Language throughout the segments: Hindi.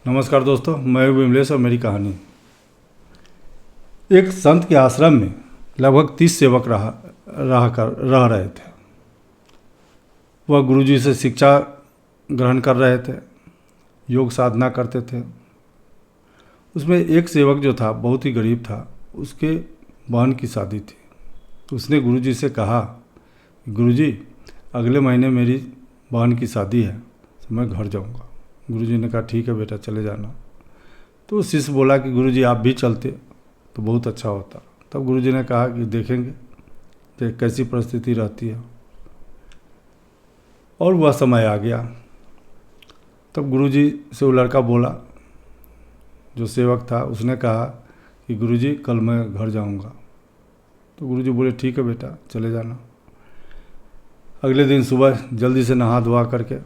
नमस्कार दोस्तों, मैं हूं विमलेश और मेरी कहानी। एक संत के आश्रम में लगभग 30 सेवक रह रहे थे। वह गुरुजी से शिक्षा ग्रहण कर रहे थे, योग साधना करते थे। उसमें एक सेवक जो था बहुत ही गरीब था। उसके बहन की शादी थी। तो उसने गुरुजी से कहा, गुरुजी अगले महीने मेरी बहन की शादी है, तो मैं घर जाऊंगा। गुरुजी ने कहा ठीक है बेटा, चले जाना। तो शिष्य बोला कि गुरुजी आप भी चलते तो बहुत अच्छा होता। तब गुरुजी ने कहा कि देखेंगे कैसी परिस्थिति रहती है। और वह समय आ गया। तब गुरुजी से वो लड़का बोला, जो सेवक था, उसने कहा कि गुरुजी कल मैं घर जाऊंगा। तो गुरुजी बोले ठीक है बेटा, चले जाना। अगले दिन सुबह जल्दी से नहा धोवा करके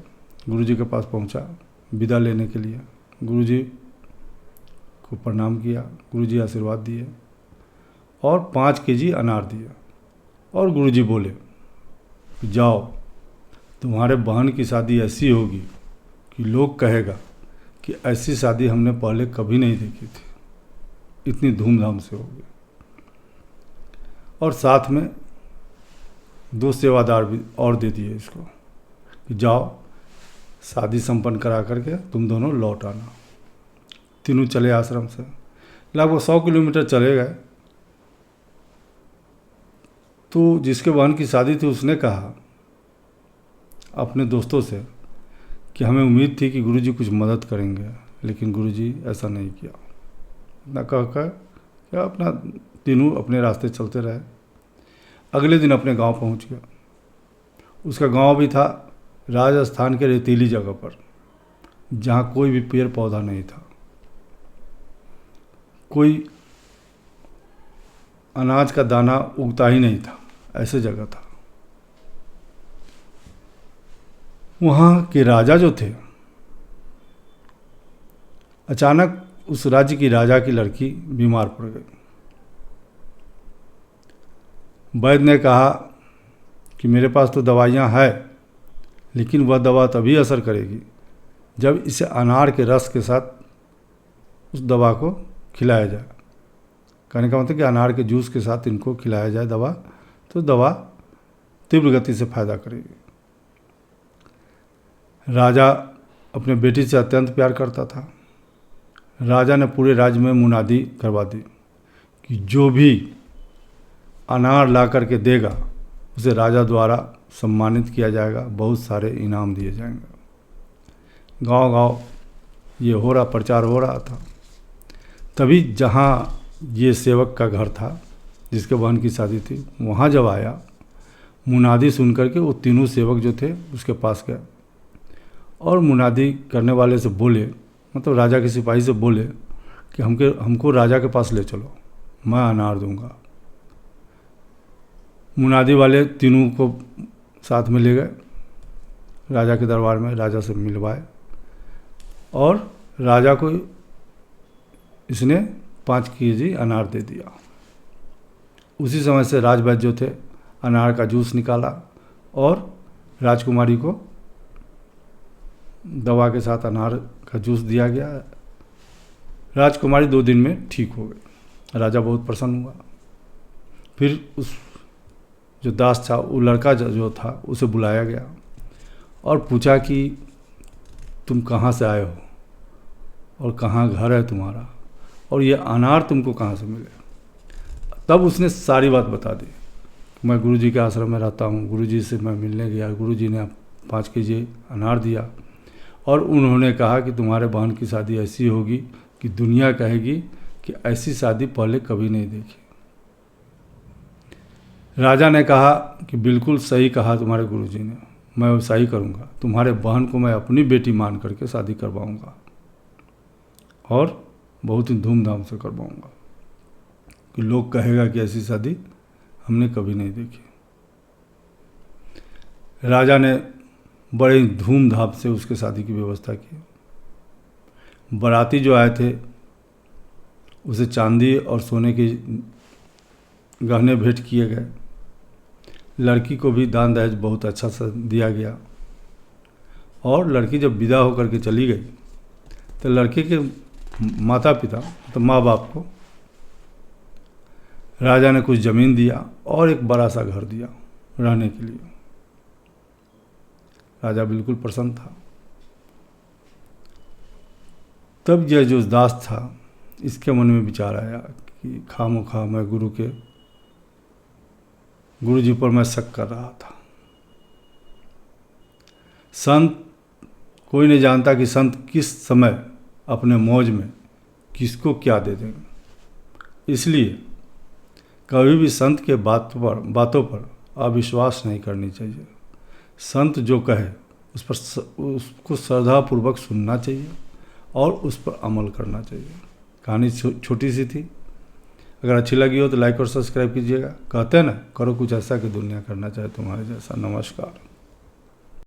गुरुजी के पास पहुंचा विदा लेने के लिए। गुरुजी को प्रणाम किया। गुरुजी आशीर्वाद दिए और 5 केजी अनार दिए। और गुरुजी बोले, जाओ, तुम्हारे बहन की शादी ऐसी होगी कि लोग कहेगा कि ऐसी शादी हमने पहले कभी नहीं देखी थी, इतनी धूमधाम से होगी। और साथ में 2 सेवादार भी और दे दिए इसको कि जाओ, शादी संपन्न करा करके तुम दोनों लौट आना। तीनों चले आश्रम से। लगभग 100 किलोमीटर चले गए। तो जिसके बहन की शादी थी उसने कहा अपने दोस्तों से कि हमें उम्मीद थी कि गुरुजी कुछ मदद करेंगे, लेकिन गुरुजी ऐसा नहीं किया। इतना कहकर क्या अपना तीनों अपने रास्ते चलते रहे। अगले दिन अपने गांव पहुंच गया। उसका गांव भी था राजस्थान के रेतीली जगह पर, जहाँ कोई भी पेड़ पौधा नहीं था, कोई अनाज का दाना उगता ही नहीं था, ऐसे जगह था। वहाँ के राजा जो थे, अचानक उस राज्य की राजा की लड़की बीमार पड़ गई। वैद्य ने कहा कि मेरे पास तो दवाइयाँ हैं, लेकिन वह दवा तभी असर करेगी जब इसे अनार के रस के साथ उस दवा को खिलाया जाए। कहने का मतलब कि अनार के जूस के साथ इनको खिलाया जाए दवा, तो दवा तीव्र गति से फायदा करेगी। राजा अपने बेटी से अत्यंत प्यार करता था। राजा ने पूरे राज्य में मुनादी करवा दी कि जो भी अनार ला करके देगा उसे राजा द्वारा सम्मानित किया जाएगा, बहुत सारे इनाम दिए जाएंगे। गांव-गांव ये हो रहा, प्रचार हो रहा था। तभी जहाँ ये सेवक का घर था, जिसके बहन की शादी थी, वहाँ जब आया, मुनादी सुन करके वो तीनों सेवक जो थे उसके पास गए और मुनादी करने वाले से बोले, मतलब राजा के सिपाही से बोले कि हमको राजा के पास ले चलो, मैं अनार दूंगा। मुनादी वाले तीनों को साथ में ले गए राजा के दरबार में, राजा से मिलवाए और राजा को इसने 5 केजी अनार दे दिया। उसी समय से राजवैद्य जो थे अनार का जूस निकाला और राजकुमारी को दवा के साथ अनार का जूस दिया गया। राजकुमारी 2 दिन में ठीक हो गई। राजा बहुत प्रसन्न हुआ। फिर उस जो दास था, वो लड़का जो था, उसे बुलाया गया और पूछा कि तुम कहाँ से आए हो और कहाँ घर है तुम्हारा, और ये अनार तुमको कहाँ से मिले। तब उसने सारी बात बता दी। मैं गुरुजी के आश्रम में रहता हूँ, गुरुजी से मैं मिलने गया, गुरुजी ने 5 केजी अनार दिया और उन्होंने कहा कि तुम्हारे बहन की शादी ऐसी होगी कि दुनिया कहेगी कि ऐसी शादी पहले कभी नहीं देखी। राजा ने कहा कि बिल्कुल सही कहा तुम्हारे गुरुजी ने, मैं वैसा ही करूँगा। तुम्हारे बहन को मैं अपनी बेटी मान करके शादी करवाऊँगा और बहुत ही धूमधाम से करवाऊँगा कि लोग कहेगा कि ऐसी शादी हमने कभी नहीं देखी। राजा ने बड़े धूमधाम से उसके शादी की व्यवस्था की। बाराती जो आए थे उसे चांदी और सोने के गहने भेंट किए गए। लड़की को भी दान दहेज बहुत अच्छा सा दिया गया और लड़की जब विदा होकर के चली गई तो लड़के के माता पिता तो माँ बाप को राजा ने कुछ ज़मीन दिया और एक बड़ा सा घर दिया रहने के लिए। राजा बिल्कुल प्रसन्न था। तब यह जो दास था इसके मन में विचार आया कि खामोखा मैं गुरु जी पर मैं शक कर रहा था। संत, कोई नहीं जानता कि संत किस समय अपने मौज में किसको क्या दे देंगे। इसलिए कभी भी संत के बातों पर अविश्वास नहीं करनी चाहिए। संत जो कहे उसको श्रद्धापूर्वक सुनना चाहिए और उस पर अमल करना चाहिए। कहानी छोटी सी थी, अगर अच्छी लगी हो तो लाइक और सब्सक्राइब कीजिएगा। कहते हैं ना, करो कुछ ऐसा कि दुनिया करना चाहे तुम्हारे जैसा। नमस्कार।